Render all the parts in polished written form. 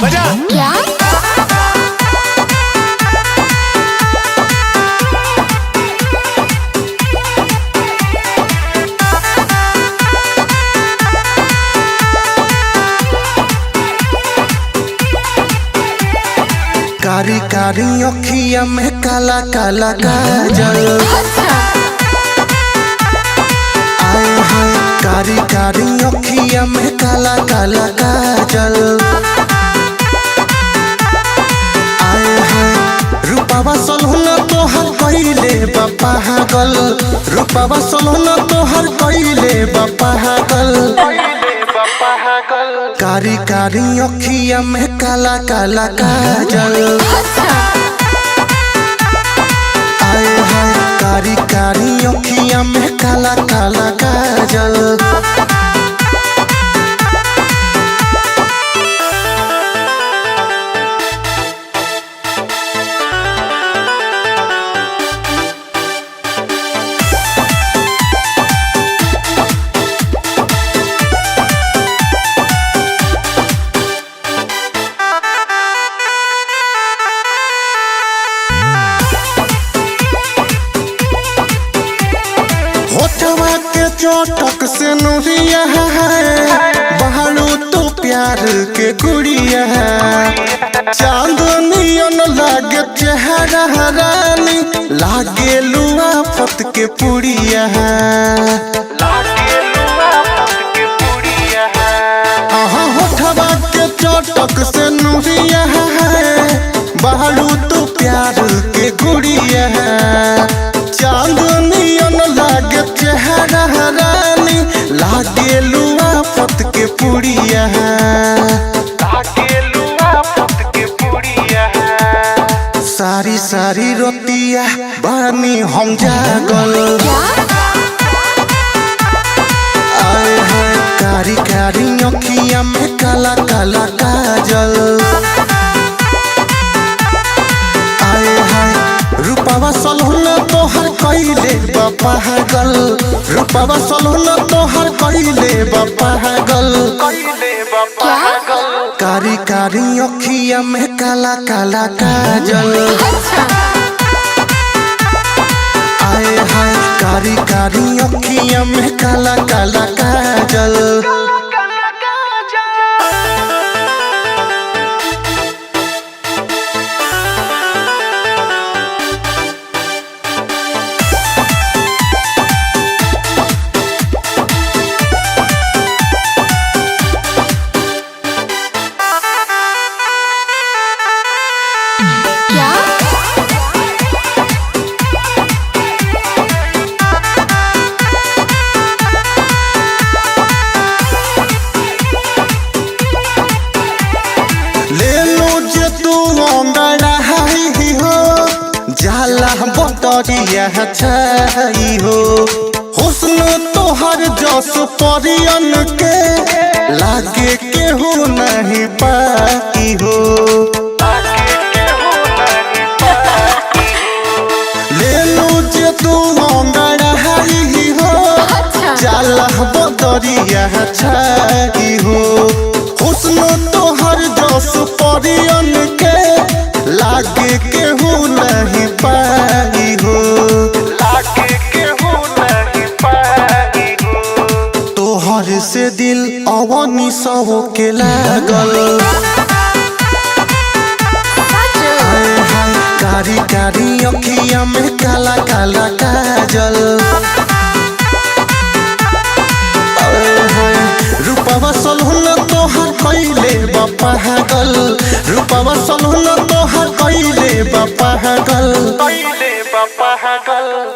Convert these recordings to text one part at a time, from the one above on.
बजा क्या? कारी कारी अखिया में काला काला काजल। आए हाय कारी कारी अखिया में काला काला काजल। आए हाय रूपावा सलोना तोहर कइले बा पागल। रूपावा सलोना तोहर कइले बा पागल। कारी कारी अखिया में काला काला काजल। आए हाय कारी कारी अखिया में काला काला काजल। होठवा के चोटक से नुरिया है बहारू तो प्यार के गुड़िया है। चांदनियन लागे चेहरा रानी लागे लुआ फत के पुड़िया है। होठवा के चोटक से नुरिया है बहारू तो प्यार के गुड़िया है। चांदनियन लागे चेहरा रानी लागे लुआ फत के पुड़िया है। सारी सारी रोतिया बानी हम जागल। आए हाय कारी कारी अखिया में काला काला काजल। आए हाय रूपावा सलोना तोहर कइले बा पागल। रूपावा सलोना तोहर कइले बा पागल। कारी कारी अखिया में काला काला काजल। आए हाय कारी कारी अखिया में काला काला काजल। जाला बटरिया छाई हो हुस्न तोहर जस परियन के लागे केहू नहीं पाई हो। ले लो जे तू अंगड़ाई हो जाला बटरिया छाई हो हुस्न तोहर जस परियन के लागे केहू नहीं पाई हो। तोहर से दिल अवनी सहो के लागल। आए हाय कारी कारी अखिया में काला काला काजल। रूपावा सलोना तोहर कइले बा पागल। रूपावा सलोना तोहर कइले बा पागल।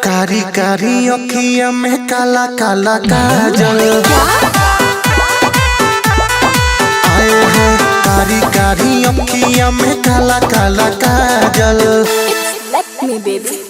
कारी कारी अखिया में काला काला काजल। आए हाय कारी कारी अखिया में काला काला काजल। It's like me, baby.